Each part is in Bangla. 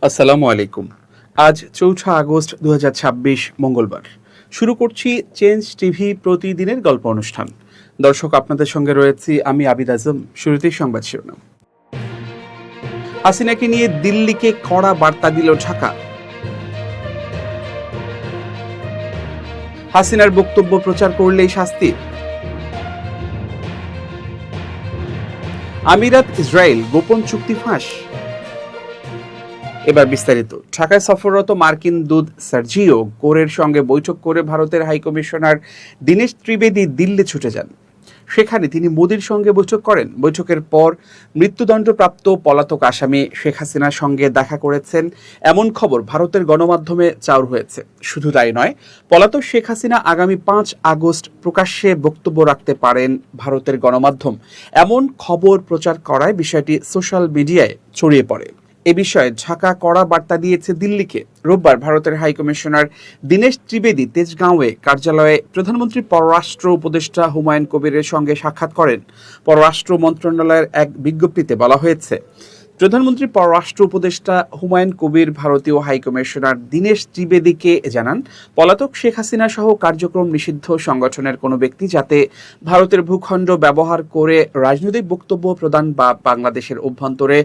আসসালামু আলাইকুম। আজ ৪ আগস্ট ২০২৬ মঙ্গলবার। শুরু করছি চেঞ্জ টিভি প্রতিদিনের গল্প অনুষ্ঠান। দর্শক, আপনাদের সঙ্গে রয়েছি আমি আবিদ আজম। শুরুতেই সংবাদ শিরোনাম। হাসিনাকে নিয়ে দিল্লিকে কড়া বার্তা দিল ঢাকা। হাসিনার বক্তব্য প্রচার করলেই শাস্তি। আমিরাত ইসরায়েল গোপন চুক্তি ফাঁস। এবার বিস্তারিত। ঢাকায় সফররত মার্কিন দূত সার্জিও গোরের সঙ্গে বৈঠক করে ভারতের হাইকমিশনার দীনেশ ত্রিবেদী দিল্লি ছুটে যান। সেখানে তিনি মোদির সঙ্গে বৈঠক করেন। বৈঠকের পর মৃত্যুদণ্ডপ্রাপ্ত পলাতক আসামি শেখ হাসিনার সঙ্গে দেখা করেছেন এমন খবর ভারতের গণমাধ্যমে চাউর হয়েছে। শুধু তাই নয়, পলাতক শেখ হাসিনা আগামী ৫ আগস্ট প্রকাশ্যে বক্তব্য রাখতে পারেন ভারতের গণমাধ্যম এমন খবর প্রচার করায় বিষয়টি সোশ্যাল মিডিয়ায় ছড়িয়ে পড়ে। এ বিষয়ে ঢাকা কড়া বার্তা দিয়েছে দিল্লিকে। রোববার ভারতের হাইকমিশনার দীনেশ ত্রিবেদী তেজগাঁওয়ে কার্যালয়ে প্রধানমন্ত্রী পররাষ্ট্র উপদেষ্টা হুমায়ুন কবিরের সঙ্গে সাক্ষাৎ করেন। পররাষ্ট্র মন্ত্রণালয়ের এক বিজ্ঞপ্তিতে বলা হয়েছে, প্রধানমন্ত্রী পররাষ্ট্র উপদেষ্টা হুমায়ুন কবির ভারতীয় হাইকমিশনার দীনেশ ত্রিবেদীকে জানান, পলাতক শেখ হাসিনা সহ কার্যক্রম নিষিদ্ধ সংগঠনের কোনো ব্যক্তি যাতে ভারতের ভূখণ্ড ব্যবহার করে রাজনৈতিক বক্তব্য প্রদান বা বাংলাদেশের অভ্যন্তরে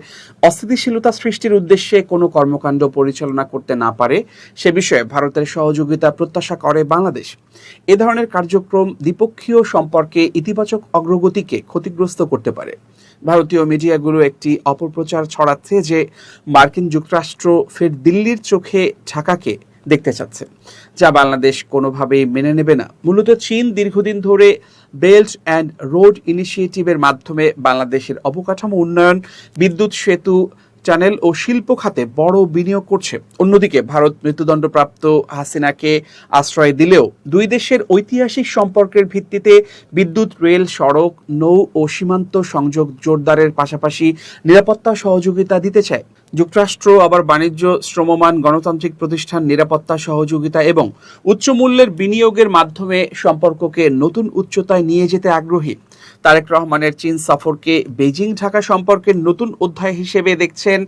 অস্থিতিশীলতা সৃষ্টির উদ্দেশ্যে কোনো কর্মকাণ্ড পরিচালনা করতে না পারে সে বিষয়ে ভারতের সহযোগিতা প্রত্যাশা করে বাংলাদেশ। এ ধরনের কার্যক্রম দ্বিপক্ষীয় সম্পর্কে ইতিবাচক অগ্রগতিকে ক্ষতিগ্রস্ত করতে পারে। ভারতীয় মিডিয়াগুলো একটি অপপ্রচার ছড়াচ্ছে যে মার্কিন যুক্তরাষ্ট্র ফের দিল্লির চোখে ঢাকাকে দেখতে চাচ্ছে, যা বাংলাদেশ কোনোভাবেই মেনে নেবে না। মূলত চীন দীর্ঘদিন ধরে বেল্ট অ্যান্ড রোড ইনিশিয়েটিভের মাধ্যমে বাংলাদেশের অবকাঠামো উন্নয়ন, বিদ্যুৎ, সেতু, টানেল ও শিল্প খাতে বড় বিনিয়োগ করছে। অন্যদিকে ভারত মৃত্যুদণ্ডপ্রাপ্ত হাসিনাকে আশ্রয় দিলেও দুই দেশের ঐতিহাসিক সম্পর্কের ভিত্তিতে বিদ্যুৎ, রেল, সড়ক, নৌ ও সীমান্ত সংযোগ জোরদারের পাশাপাশি নিরাপত্তা সহযোগিতা দিতে চায়। যুক্তরাষ্ট্র আবার বাণিজ্য, শ্রমমান, গণতান্ত্রিক প্রতিষ্ঠান, নিরাপত্তা সহযোগিতা এবং উচ্চ মূল্যের বিনিয়োগের মাধ্যমে সম্পর্ককে নতুন উচ্চতায় নিয়ে যেতে আগ্রহী। তারেক রহমানের চীন সফরকে বেজিং ঢাকা সম্পর্কের নতুন অধ্যায় হিসেবে দেখছেন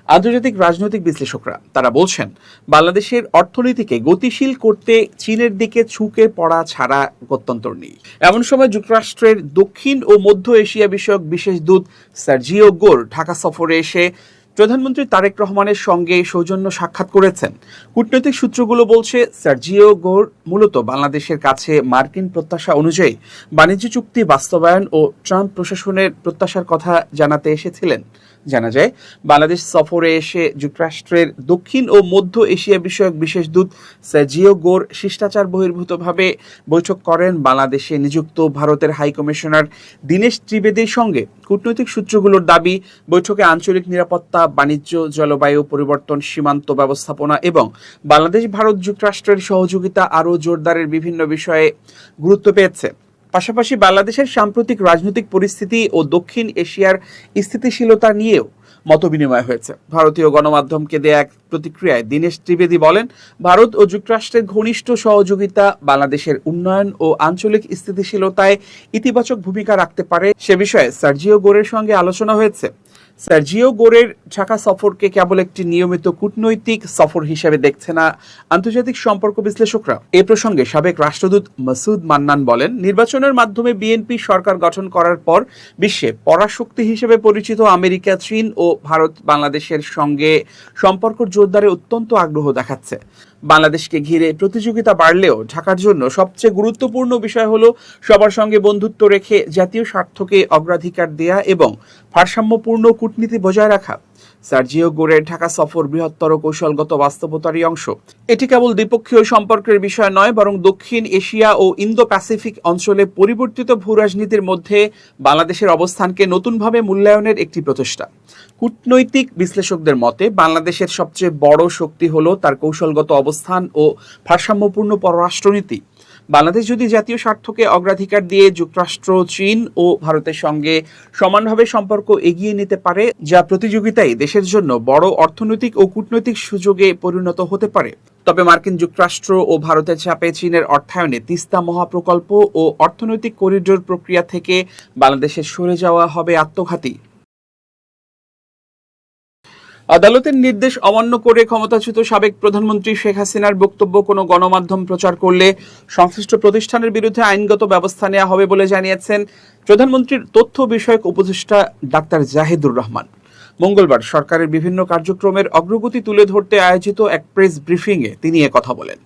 আন্তর্জাতিক রাজনৈতিক বিশ্লেষকরা। তারা বলছেন, বাংলাদেশের অর্থনীতিকে গতিশীল করতে চীনের দিকে ঝুঁকে পড়া ছাড়া গত্যন্তর নেই। এমন সময় যুক্তরাষ্ট্রের দক্ষিণ ও মধ্য এশিয়া বিষয়ক বিশেষ দূত সার্জিও গোর ঢাকা সফরে এসে প্রধানমন্ত্রী তারেক রহমানের সঙ্গে সৌজন্য সাক্ষাৎ করেছেন। কূটনৈতিক সূত্রগুলো বলছে, সার্জিও গোর মূলত বাংলাদেশের কাছে মার্কিন প্রত্যাশা অনুযায়ী বাণিজ্য চুক্তি বাস্তবায়ন ও ট্রাম্প প্রশাসনের প্রত্যাশার কথা জানাতে এসেছিলেন। জানা যায়, বাংলাদেশ সফরে এসে যুক্তরাষ্ট্রের দক্ষিণ ও মধ্য এশিয়া বিষয়ক বিশেষ দূত সার্জিও গোর শিষ্টাচার বহির্ভূতভাবে বৈঠক করেন বাংলাদেশে নিযুক্ত ভারতের হাইকমিশনার দীনেশ ত্রিবেদীর সঙ্গে। কূটনৈতিক সূত্রগুলোর দাবি, বৈঠকে আঞ্চলিক নিরাপত্তা, বাণিজ্য, জলবায়ু পরিবর্তন, সীমান্ত ব্যবস্থাপনা এবং বাংলাদেশ ভারত যুক্তরাষ্ট্রের সহযোগিতা আরও জোরদারের বিভিন্ন বিষয়ে গুরুত্ব পেয়েছে। পাশাপাশি বাংলাদেশের সাম্প্রতিক রাজনৈতিক পরিস্থিতি ও দক্ষিণ এশিয়ার স্থিতিশীলতা নিয়েও মতবিনিময় হয়েছে। ভারতীয় গণমাধ্যমকে দেয়া এক প্রতিক্রিয়ায় দীনেশ ত্রিবেদী বলেন, ভারত ও যুক্তরাষ্ট্রের ঘনিষ্ঠ সহযোগিতা বাংলাদেশের উন্নয়ন ও আঞ্চলিক স্থিতিশীলতায় ইতিবাচক ভূমিকা রাখতে পারে সে বিষয়ে সার্জিও গোরের সঙ্গে আলোচনা হয়েছে। সার্জিও গোরের ঢাকা সফরকে কেবল একটি নিয়মিত কূটনৈতিক সফর হিসেবে দেখছে না আন্তর্জাতিক সম্পর্ক বিশ্লেষকরা। এ প্রসঙ্গে সাবেক রাষ্ট্রদূত মাসুদ মান্নান বলেন, নির্বাচনের মাধ্যমে বিএনপি সরকার গঠন করার পর বিশ্বে পরাশক্তি হিসেবে পরিচিত আমেরিকা, চীন ও ভারত বাংলাদেশের সঙ্গে সম্পর্ক জোরদারে অত্যন্ত আগ্রহ দেখাচ্ছে। বাংলাদেশকে ঘিরে প্রতিযোগিতা বাড়লেও ঢাকার জন্য সবচেয়ে গুরুত্বপূর্ণ বিষয় হলো সবার সঙ্গে বন্ধুত্ব রেখে জাতীয় স্বার্থকে অগ্রাধিকার দেয়া এবং ভারসাম্যপূর্ণ কূটনীতি বজায় রাখা। সার্জিও গোরের ঢাকা সফর বৃহত্তর কৌশলগত বাস্তবতারই অংশ। এটি কেবল দ্বিপক্ষীয় সম্পর্কের বিষয় নয়, বরং দক্ষিণ এশিয়া ও ইন্দো প্যাসিফিক অঞ্চলে পরিবর্তিত ভূরাজনীতির মধ্যে বাংলাদেশের অবস্থানকে নতুনভাবে মূল্যায়নের একটি প্রচেষ্টা। কূটনৈতিক বিশ্লেষকদের মতে, বাংলাদেশের সবচেয়ে বড় শক্তি হলো তার কৌশলগত অবস্থান ও ভারসাম্যপূর্ণ পররাষ্ট্রনীতি। বাংলাদেশ যদি জাতীয় স্বার্থকে অগ্রাধিকার দিয়ে যুক্তরাষ্ট্র, চীন ও ভারতের সঙ্গে সমানভাবে সম্পর্ক এগিয়ে নিতে পারে, যা প্রতিযোগিতায় দেশের জন্য বড় অর্থনৈতিক ও কূটনৈতিক সুযোগে পরিণত হতে পারে, তবে মার্কিন যুক্তরাষ্ট্র ও ভারতের চাপে চীনের অর্থায়নে তিস্তা মহাপ্রকল্প ও অর্থনৈতিক করিডোর প্রক্রিয়া থেকে বাংলাদেশের সরে যাওয়া হবে আত্মঘাতী। আদালতের নির্দেশ অমান্য করে ক্ষমতাচ্যুত সাবেক প্রধানমন্ত্রী শেখ হাসিনার বক্তব্য কোনো গণমাধ্যম প্রচার করলে সংশ্লিষ্ট প্রতিষ্ঠানের বিরুদ্ধে আইনগত ব্যবস্থা নেওয়া হবে বলে জানিয়েছেন প্রধানমন্ত্রীর তথ্য বিষয়ক উপদেষ্টা ডাক্তার জাহিদুর রহমান। মঙ্গলবার সরকারের বিভিন্ন কার্যক্রমের অগ্রগতি তুলে ধরতে আয়োজিত এক প্রেস ব্রিফিংয়ে তিনি একথা বলেন।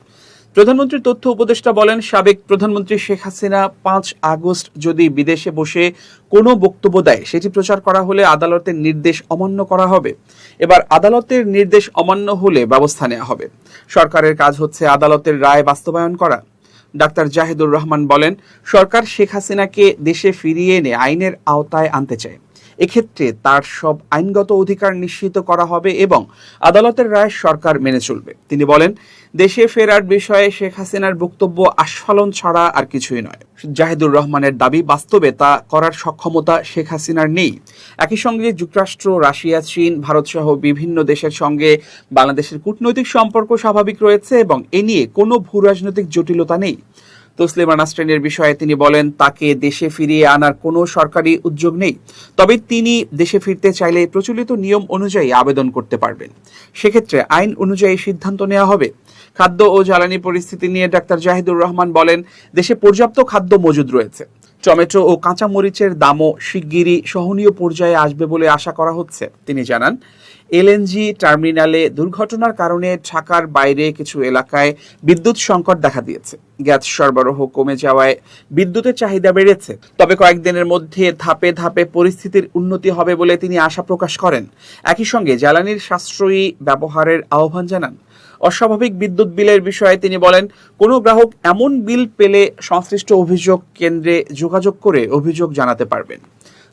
প্রধানমন্ত্রীর তথ্য উপদেষ্টা বলেন, সাবেক প্রধানমন্ত্রী শেখ হাসিনা 5 আগস্ট যদি বিদেশে বসে কোনো বক্তব্য দেয় সেটি প্রচার করা হলে আদালতের নির্দেশ অমান্য করা হবে। এবার আদালতের নির্দেশ অমান্য হলে ব্যবস্থা নেওয়া হবে। সরকারের কাজ হচ্ছে আদালতের রায় বাস্তবায়ন করা। ডাক্তার জাহিদুর রহমান বলেন, সরকার শেখ হাসিনাকে দেশে ফিরিয়ে এনে আইনের আওতায় আনতে চায়। এক্ষেত্রে তার সব আইনগত অধিকার নিশ্চিত করা হবে এবং আদালতের রায় সরকার মেনে চলবে। তিনি বলেন, দেশে ফেরার বিষয়ে শেখ হাসিনার বক্তব্য আস্ফালন ছাড়া আর কিছুই নয়। জাহিদুর রহমানের দাবি, বাস্তবে তা করার সক্ষমতা শেখ হাসিনার নেই। একই সঙ্গে যুক্তরাষ্ট্র, রাশিয়া, চীন, ভারত সহ বিভিন্ন দেশের সঙ্গে বাংলাদেশের কূটনৈতিক সম্পর্ক স্বাভাবিক রয়েছে এবং এ নিয়ে কোনো ভূ রাজনৈতিক জটিলতা নেই। তসলিমা নাসরিনের বিষয়ে তিনি বলেন, তাকে দেশে ফিরিয়ে আনার কোনো সরকারি উদ্যোগ নেই, তবে তিনি দেশে ফিরতে চাইলে প্রচলিত নিয়ম অনুযায়ী আবেদন করতে পারবেন। সেক্ষেত্রে আইন অনুযায়ী সিদ্ধান্ত নেওয়া হবে। খাদ্য ও জ্বালানি পরিস্থিতি নিয়ে ডাক্তার জাহিদুর রহমান বলেন, দেশে পর্যাপ্ত খাদ্য মজুদ রয়েছে। টমেটো ও কাঁচা মরিচের দামও শিগগিরই সহনীয় পর্যায়ে আসবে বলে আশা করা হচ্ছে। তিনি জানান, এলএনজি টার্মিনালে দুর্ঘটনার কারণে ঢাকার বাইরে কিছু এলাকায় বিদ্যুৎ সংকট দেখা দিয়েছে। গ্যাস সরবরাহ কমে যাওয়ায় বিদ্যুতের চাহিদা বেড়েছে, তবে কয়েকদিনের মধ্যে ধাপে ধাপে পরিস্থিতির উন্নতি হবে বলে তিনি আশা প্রকাশ করেন। একই সঙ্গে জ্বালানির সাশ্রয়ী ব্যবহারের আহ্বান জানান। অস্বাভাবিক বিদ্যুৎ বিলের বিষয়ে তিনি বলেন, কোনো গ্রাহক এমন বিল পেলে সংশ্লিষ্ট অভিযোগ কেন্দ্রে যোগাযোগ করে অভিযোগ জানাতে পারবেন।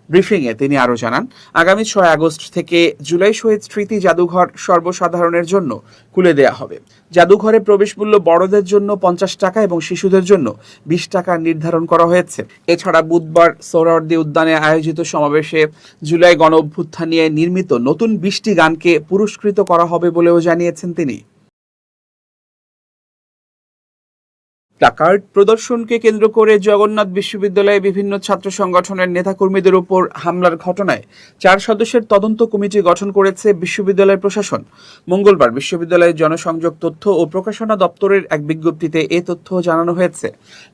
ব্রিফিংয়ে তিনি আরও জানান, আগামী 6 আগস্ট থেকে জুলাই শহীদ স্মৃতি জাদুঘর সর্বসাধারণের জন্য খুলে দেয়া হবে। জাদুঘরে প্রবেশ মূল্য বড়দের জন্য 50 টাকা এবং শিশুদের জন্য 20 টাকা নির্ধারণ করা হয়েছে। এছাড়া বুধবার সোহরাওয়ার্দী উদ্যানে আয়োজিত সমাবেশে জুলাই গণ অভ্যুত্থান নিয়ে নির্মিত নতুন 20টি গানকে পুরস্কৃত করা হবে বলেও জানিয়েছেন তিনি। প্ল্যাকার্ড প্রদর্শনকে কেন্দ্র করে জগন্নাথ বিশ্ববিদ্যালয়ে বিভিন্ন ছাত্র সংগঠনের নেতাকর্মীদের উপর হামলার ঘটনায় 4 সদস্যের তদন্ত কমিটি গঠন করেছে বিশ্ববিদ্যালয় প্রশাসন। মঙ্গলবার বিশ্ববিদ্যালয়ের জনসংযোগ তথ্য ও প্রকাশনা দপ্তরের এক বিজ্ঞপ্তিতে এ তথ্য জানানো হয়েছে।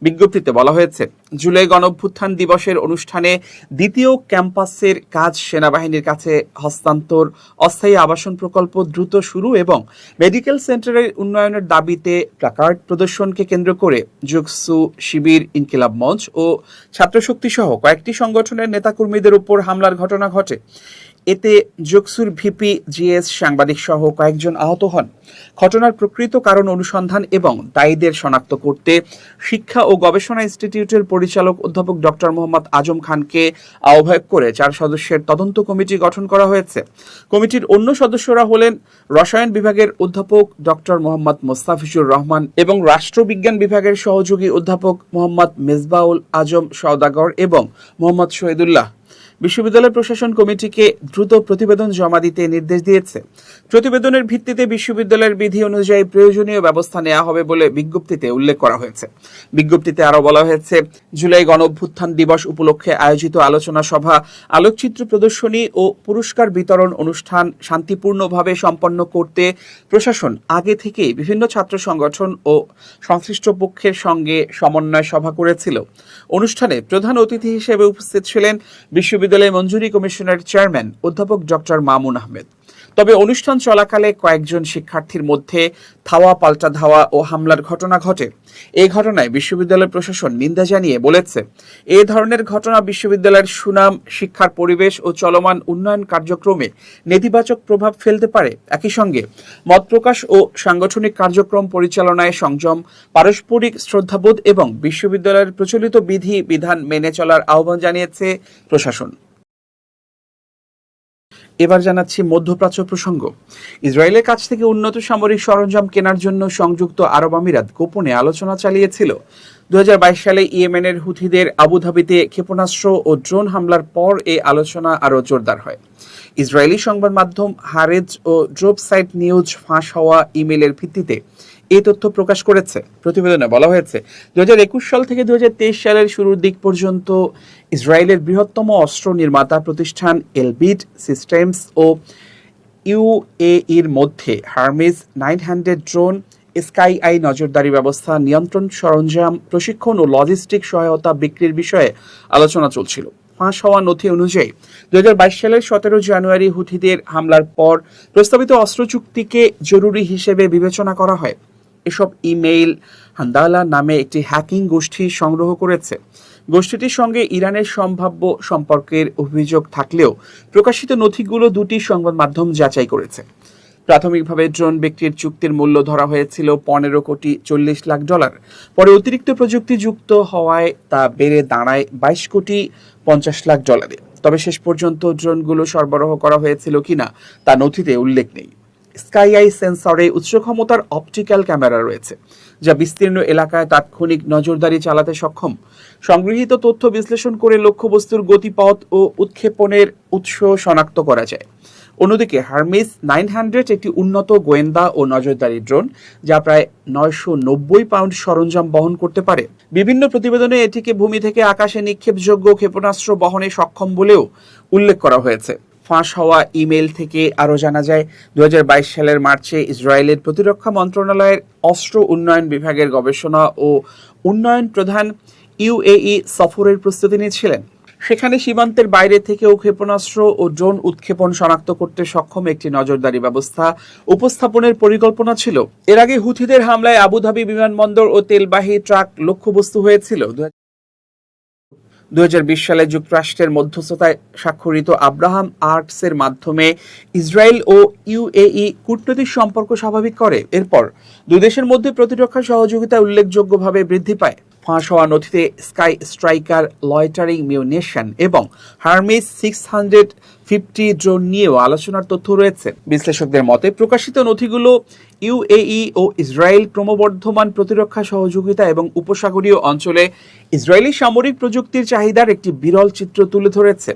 বিজ্ঞপ্তিতে বলা হয়েছে, জুলাই গণঅভ্যুত্থান দিবসের অনুষ্ঠানে দ্বিতীয় ক্যাম্পাসের কাজ সেনাবাহিনীর কাছে হস্তান্তর, অস্থায়ী আবাসন প্রকল্প দ্রুত শুরু এবং মেডিকেল সেন্টারের উন্নয়নের দাবিতে প্ল্যাকার্ড প্রদর্শনকে কেন্দ্র করে জুকসু, শিবির, ইনকিলাব মঞ্চ ও ছাত্রশক্তি সহ কয়েকটি সংগঠনের নেতাকর্মীদের উপর হামলার ঘটনা ঘটে। এতে জুকসুর ভিপি, জিএস, সাংবাদিক সহ কয়েকজন আহত হন। ঘটনার প্রকৃত কারণ অনুসন্ধান এবং দায়ীদের শনাক্ত করতে শিক্ষা ও গবেষণা ইনস্টিটিউটের পরিচালক অধ্যাপক ডক্টর মোহাম্মদ আজম খানকে আহ্বায়ক করে 4 সদস্যের তদন্ত কমিটি গঠন করা হয়েছে। কমিটির অন্য সদস্যরা হলেন রসায়ন বিভাগের অধ্যাপক ডক্টর মোহাম্মদ মোস্তাফিজুর রহমান এবং রাষ্ট্রবিজ্ঞান বিভাগের সহযোগী অধ্যাপক মোহাম্মদ মেজবাউল আজম সওদাগর এবং মোহাম্মদ শহীদুল্লাহ। বিশ্ববিদ্যালয় প্রশাসন কমিটিকে দ্রুত প্রতিবেদন জমা দিতে নির্দেশ দিয়েছে। প্রতিবেদনের ভিত্তিতে বিশ্ববিদ্যালয়ের বিধি অনুযায়ী প্রয়োজনীয় ব্যবস্থা নেওয়া হবে বলে বিজ্ঞপ্তিতে উল্লেখ করা হয়েছে। বিজ্ঞপ্তিতে আরও বলা হয়েছে, জুলাই গণঅভ্যুত্থান দিবস উপলক্ষে আয়োজিত আলোচনা সভা, আলোকচিত্র প্রদর্শনী ও পুরস্কার বিতরণ অনুষ্ঠান শান্তিপূর্ণভাবে সম্পন্ন করতে প্রশাসন আগে থেকেই বিভিন্ন ছাত্র সংগঠন ও সংশ্লিষ্ট পক্ষের সঙ্গে সমন্বয় সভা করেছিল। অনুষ্ঠানে প্রধান অতিথি হিসেবে উপস্থিত ছিলেন বিশ্ববিদ্যালয় মঞ্জুরি কমিশনের চেয়ারম্যান অধ্যাপক ডক্টর মামুন আহমেদ। তবে অনুষ্ঠান চলাকালে কয়েকজন শিক্ষার্থীর মধ্যে ধাওয়া পাল্টা ধাওয়া ও হামলার ঘটনা ঘটে। এই ঘটনায় বিশ্ববিদ্যালয় প্রশাসন নিন্দা জানিয়ে বলেছে, এই ধরনের ঘটনা বিশ্ববিদ্যালয়ের সুনাম, শিক্ষার পরিবেশ ও চলমান উন্নয়ন কার্যক্রমে নেতিবাচক প্রভাব ফেলতে পারে। একই সঙ্গে মত প্রকাশ ও সাংগঠনিক কার্যক্রম পরিচালনায় সংযম, পারস্পরিক শ্রদ্ধাবোধ এবং বিশ্ববিদ্যালয়ের প্রচলিত বিধি বিধান মেনে চলার আহ্বান জানিয়েছে প্রশাসন। এবার জানাচ্ছি মধ্যপ্রাচ্য প্রসঙ্গ। ইসরায়েলের কাছ থেকে উন্নত সামরিক সরঞ্জাম কেনার জন্য সংযুক্ত আরব আমিরাত গোপনে আলোচনা চালিয়েছিল। 2022 সালে ইয়েমেনের হুথিদের আবুধাবিতে ক্ষেপণাস্ত্র ও ড্রোন হামলার পর এই আলোচনা আরও জোরদার হয়। ইসরায়েলি সংবাদ মাধ্যম হারেজ ও ড্রোপ সাইট নিউজ ফাঁস হওয়া ইমেলের ভিত্তিতে এই তথ্য প্রকাশ করেছে। প্রতিবেদনে বলা হয়েছে, 2021 সাল থেকে 2023 সালের শুরুর দিক পর্যন্ত ইসরায়েলের বৃহত্তম অস্ত্র নির্মাতা প্রতিষ্ঠান এলবিট সিস্টেমস ও ইউএইর মধ্যে হার্মেস 900 ড্রোন, স্কাই আই নজরদারি ব্যবস্থা, নিয়ন্ত্রণ সরঞ্জাম, প্রশিক্ষণ ও লজিস্টিক সহায়তা বিক্রির বিষয়ে আলোচনা চলছিল। ফাঁস হওয়া নথি অনুযায়ী 2022 সালের 17 জানুয়ারি হুথিদের হামলার পর প্রস্তাবিত অস্ত্র চুক্তিকে জরুরি হিসেবে বিবেচনা করা হয়। এসব ইমেইল হান্দালা নামে একটি হ্যাকিং গোষ্ঠী সংগ্রহ করেছে। গোষ্ঠীটির সঙ্গে ইরানের সম্ভাব্য সম্পর্কের অভিযোগ থাকলেও প্রকাশিত নথিগুলো দুটি সংবাদ মাধ্যম যাচাই করেছে। প্রাথমিকভাবে ড্রোন বিক্রির চুক্তির মূল্য ধরা হয়েছিল $15,40,00,000। পরে অতিরিক্ত প্রযুক্তি যুক্ত হওয়ায় তা বেড়ে দাঁড়ায় $22,50,00,000। তবে শেষ পর্যন্ত ড্রোনগুলো সরবরাহ করা হয়েছিল কিনা তা নথিতে উল্লেখ নেই। স্কাই আই সেন্সরে উচ্চ ক্ষমতার অপটিক্যাল ক্যামেরা রয়েছে, যা বিস্তীর্ণ এলাকায় তাৎক্ষণিক নজরদারি চালাতে সক্ষম। সংগৃহীত তথ্য বিশ্লেষণ করে লক্ষ্যবস্তুর গতিপথ ও উৎক্ষেপণের উৎস শনাক্ত করা যায়। অন্যদিকে হার্মেস 900 একটি উন্নত গোয়েন্দা ও নজরদারি ড্রোন, যা প্রায় 990 পাউন্ড সরঞ্জাম বহন করতে পারে। বিভিন্ন প্রতিবেদনে এটিকে ভূমি থেকে আকাশে নিক্ষেপযোগ্য ক্ষেপণাস্ত্র বহনে সক্ষম বলেও উল্লেখ করা হয়েছে। ফাঁস হওয়া ইমেল থেকে আরও জানা যায়, 2022 সালের মার্চে ইসরায়েলের প্রতিরক্ষা মন্ত্রণালয়ের অস্ত্র উন্নয়ন বিভাগের গবেষণা ও উন্নয়ন প্রধান ইউএই সফরের প্রস্তুতি নিচ্ছিলেন। সেখানে সীমান্তের বাইরে থেকেও ক্ষেপণাস্ত্র ও ড্রোন উৎক্ষেপণ শনাক্ত করতে সক্ষম একটি নজরদারি ব্যবস্থা উপস্থাপনের পরিকল্পনা ছিল। এর আগে হুথিদের হামলায় আবুধাবি বিমানবন্দর ও তেলবাহী ট্রাক লক্ষ্যবস্তু হয়েছিল। 2020 সালে যুক্তরাষ্ট্রের মধ্যস্থতায় স্বাক্ষরিত আব্রাহাম আর্কসের মাধ্যমে ইসরায়েল ও ইউএই কূটনৈতিক সম্পর্ক স্বাভাবিক করে। এরপর দুই দেশের মধ্যে প্রতিরক্ষা সহযোগিতা উল্লেখযোগ্যভাবে বৃদ্ধি পায়। ফাঁস হওয়া নথিতে স্কাই স্ট্রাইকার, লয়টারিং মিউনিশন এবং হার্মেস 650 ড্রোন নিয়েও আলোচনার তথ্য রয়েছে। বিশ্লেষকদের মতে প্রকাশিত নথিগুলো ইউএই ও ইসরায়েল ক্রমবর্ধমান প্রতিরক্ষা সহযোগিতা এবং উপসাগরীয় অঞ্চলে ইসরায়েলি সামরিক প্রযুক্তির চাহিদার একটি বিরল চিত্র তুলে ধরেছে।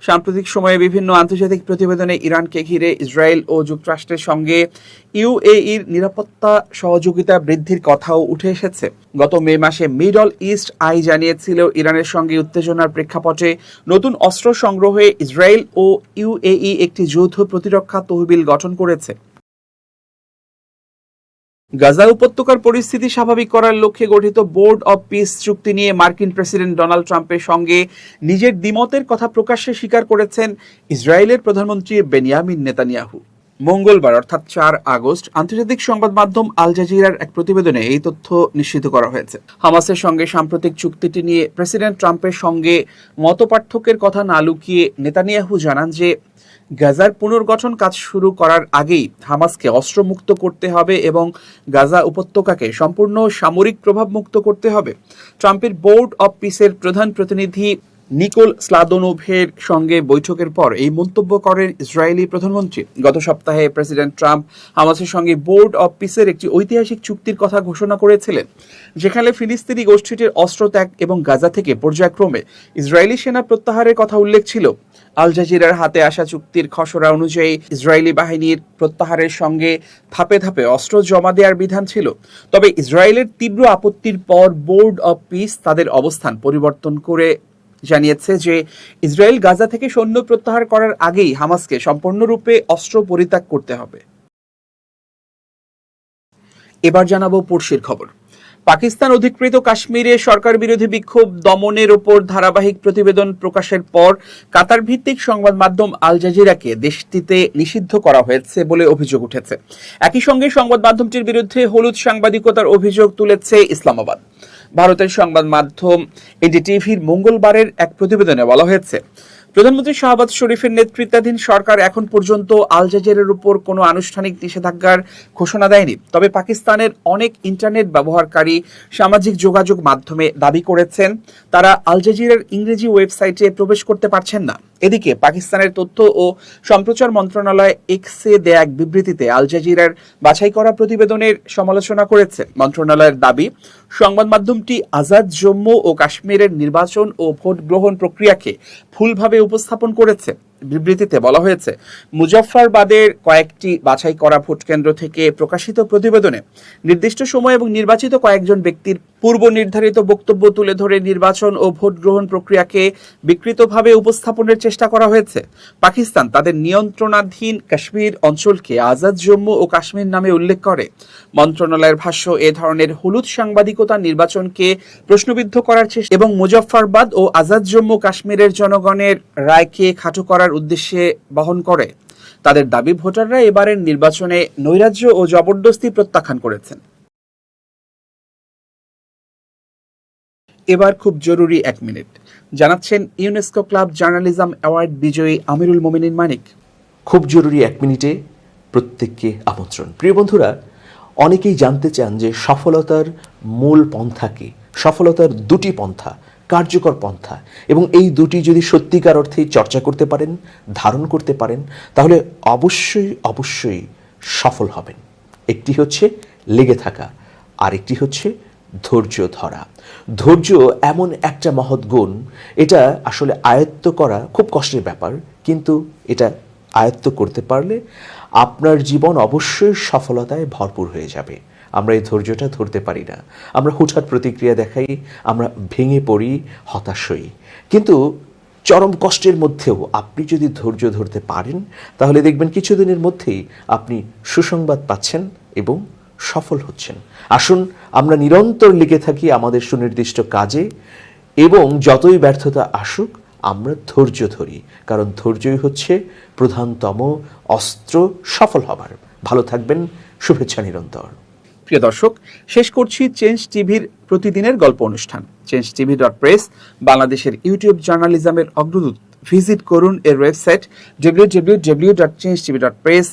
সাম্প্রতিক সময়ে বিভিন্ন আন্তর্জাতিক প্রতিবেদনে ইরানকে ঘিরে ইসরায়েল ও যুক্তরাষ্ট্রের সঙ্গে ইউএইর নিরাপত্তা সহযোগিতা বৃদ্ধির কথাও উঠে এসেছে। গত মে মাসে মিডল ইস্ট আই জানিয়েছিল, ইরানের সঙ্গে উত্তেজনার প্রেক্ষাপটে নতুন অস্ত্র সংগ্রহে ইসরায়েল ও ইউএই একটি যৌথ প্রতিরক্ষা তহবিল গঠন করেছে। গাজা উপত্যকার পরিস্থিতি স্বাভাবিক করার লক্ষ্যে গঠিত বোর্ড অব পিস চুক্তি নিয়ে মার্কিন প্রেসিডেন্ট ডোনাল্ড ট্রাম্পের সঙ্গে নিজের দ্বিমতের কথা প্রকাশ্যে স্বীকার করেছেন ইসরায়েলের প্রধানমন্ত্রী বেনিয়ামিন নেতানিয়াহু। মঙ্গলবার অর্থাৎ 4 আগস্ট আন্তর্জাতিক সংবাদ মাধ্যম আল জাজিরার এক প্রতিবেদনে এই তথ্য নিশ্চিত করা হয়েছে। হামাসের সঙ্গে সাম্প্রতিক চুক্তিটি নিয়ে প্রেসিডেন্ট ট্রাম্পের সঙ্গে মতপার্থক্যের কথা না লুকিয়ে নেতানিয়াহু জানান যে গাজার পুনর্গঠন কাজ শুরু করার আগেই হামাসকে অস্ত্রমুক্ত করতে হবে এবং গাজা উপত্যকাকে সম্পূর্ণ সামরিক প্রভাবমুক্ত করতে হবে। ট্রাম্পের বোর্ড অব পিসের প্রধান প্রতিনিধি নিকোল স্লাদোনোভের সঙ্গে বৈঠকের পর এই মন্তব্য করেন ইসরায়েলি প্রধানমন্ত্রী। গত সপ্তাহে প্রেসিডেন্ট ট্রাম্প হামাসের সঙ্গে বোর্ড অব পিসের একটি ঐতিহাসিক চুক্তির কথা ঘোষণা করেছিলেন, যেখানে ফিলিস্তিনি গোষ্ঠীটির অস্ত্রত্যাগ এবং গাজা থেকে পর্যায়ক্রমে ইসরায়েলি সেনা প্রত্যাহারের কথা উল্লেখ ছিল। আল জাজিরার হাতে আসা চুক্তির খসড়া অনুযায়ী ইসরায়েলি বাহিনীর প্রত্যাহারের সঙ্গে ধাপে ধাপে অস্ত্র জমা দেওয়ার বিধান ছিল। তবে ইসরায়েলের তীব্র আপত্তির পর বোর্ড অব পিস তাদের অবস্থান পরিবর্তন করে জানিয়েছে যে ইসরায়েল গাজা থেকে সৈন্য প্রত্যাহার করার আগেই হামাসকে সম্পূর্ণরূপে অস্ত্র পরিত্যাগ করতে হবে। এবার জানাবো পড়শির খবর। পাকিস্তান অধিকৃত কাশ্মীরে সরকার বিরোধী বিক্ষোভ দমনের ওপর ধারাবাহিক প্রতিবেদন প্রকাশের পর কাতার ভিত্তিক সংবাদ মাধ্যম আল জাজিরাকে দেশটিতে নিষিদ্ধ করা হয়েছে বলে অভিযোগ উঠেছে। একই সঙ্গে সংবাদ মাধ্যমটির বিরুদ্ধে হলুদ সাংবাদিকতার অভিযোগ তুলেছে ইসলামাবাদ। ভারতের সংবাদ মাধ্যম এনডিটিভির মঙ্গলবারের এক প্রতিবেদনে বলা হয়েছে, প্রধানমন্ত্রী শাহবাজ শরীফের নেতৃত্বাধীন সরকার এখন পর্যন্ত আল জাজিরার উপর কোনো আনুষ্ঠানিক নিষেধাজ্ঞার ঘোষণা দেয়নি। তবে পাকিস্তানের অনেক ইন্টারনেট ব্যবহারকারী সামাজিক যোগাযোগ মাধ্যমে দাবি করেছেন তারা আল জাজিরার ইংরেজি ওয়েবসাইটে প্রবেশ করতে পারছেন না। এদিকে পাকিস্তানের তথ্য ও সম্প্রচার মন্ত্রণালয় এক্সে দেয়া এক বিবৃতিতে আল জাজিরার বাছাই করা প্রতিবেদনের সমালোচনা করেছে। মন্ত্রণালয়ের দাবি, সংবাদ মাধ্যমটি আজাদ জম্মু ও কাশ্মীরের নির্বাচন ও ভোট গ্রহণ প্রক্রিয়াকে ভুলভাবে উপস্থাপন করেছে। বিবৃতিতে বলা হয়েছে, মুজফফরবাদের কয়েকটি বাছাই করা ভোটকেন্দ্র থেকে প্রকাশিত প্রতিবেদনে নির্দিষ্ট সময় এবং নির্বাচিত কয়েকজন ব্যক্তির পূর্ব নির্ধারিত বক্তব্য তুলে ধরে নির্বাচন ও ভোট গ্রহণ প্রক্রিয়াকে বিকৃতভাবে উপস্থাপনের চেষ্টা করা হয়েছে। পাকিস্তান তাদের নিয়ন্ত্রণাধীন কাশ্মীর অঞ্চলকে আজাদ জম্মু ও কাশ্মীর নামে উল্লেখ করে। মন্ত্রণালয়ের ভাষ্য, এ ধরনের হলুদ সাংবাদিকতা নির্বাচনকে প্রশ্নবিদ্ধ করার চেষ্টা এবং মুজফফরবাদ ও আজাদ জম্মু কাশ্মীরের জনগণের রায়কে খাটো করার উদ্দেশ্যে বহন করে। তাদের দাবি, ভোটাররা এবারের নির্বাচনে নৈরাজ্য ও জবরদস্তি প্রত্যাখ্যান করেছেন। এবার খুব জরুরি 1 মিনিট জানাচ্ছেন ইউনেস্কো ক্লাব জার্নালিজম অ্যাওয়ার্ড বিজয়ী আমিরুল মোমিনিন মানিক। খুব জরুরি 1 মিনিটে প্রত্যেককে আমন্ত্রণ। প্রিয় বন্ধুরা, অনেকেই জানতে চান যে সফলতার মূল পন্থা কি, সফলতার দুটি পন্থা, কার্যকর পন্থা, এবং এই দুটি যদি সত্যিকার অর্থে চর্চা করতে পারেন, ধারণ করতে পারেন, তাহলে অবশ্যই সফল হবেন। একটি হচ্ছে লেগে থাকা, আরেকটি হচ্ছে ধৈর্য ধরা। ধৈর্য এমন একটা মহৎ গুণ, এটা আসলে আয়ত্ত করা খুব কষ্টের ব্যাপার, কিন্তু এটা আয়ত্ত করতে পারলে আপনার জীবন অবশ্যই সফলতায় ভরপুর হয়ে যাবে। আমরা এই ধৈর্যটা ধরতে পারি না, আমরা হুটহাট প্রতিক্রিয়া দেখাই, আমরা ভেঙে পড়ি, হতাশ হই। কিন্তু চরম কষ্টের মধ্যেও আপনি যদি ধৈর্য ধরতে পারেন, তাহলে দেখবেন কিছুদিনের মধ্যেই আপনি সুসংবাদ পাচ্ছেন এবং সফল হচ্ছেন। আসুন আমরা নিরন্তর লেগে থাকি আমাদের সুনির্দিষ্ট কাজে, এবং যতই ব্যর্থতা আসুক আমরা ধৈর্য ধরি, কারণ ধৈর্যই হচ্ছে প্রধানতম অস্ত্র সফল হবার। ভালো থাকবেন, শুভেচ্ছা নিরন্তর। প্রিয় দর্শক, শেষ করছি চেঞ্জ টিভির প্রতিদিনের গল্প অনুষ্ঠান। চেঞ্জ টিভি.প্রেস বাংলাদেশের ইউটিউব জার্নালিজমের অগ্রদূত। ভিজিট করুন এর ওয়েবসাইট www.changetv.press,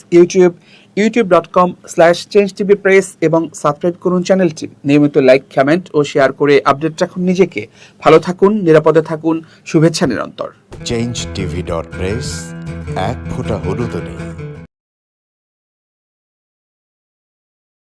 youtube.com/changetvpress এবং সাবস্ক্রাইব করুন চ্যানেলটি। নিয়মিত লাইক, কমেন্ট ও শেয়ার করে আপডেট রাখুন নিজেকে। ভালো থাকুন, নিরাপদে থাকুন, শুভেচ্ছা নিরন্তর। চেঞ্জ টিভি.প্রেস, এক ফোঁটা হলুদও নেই।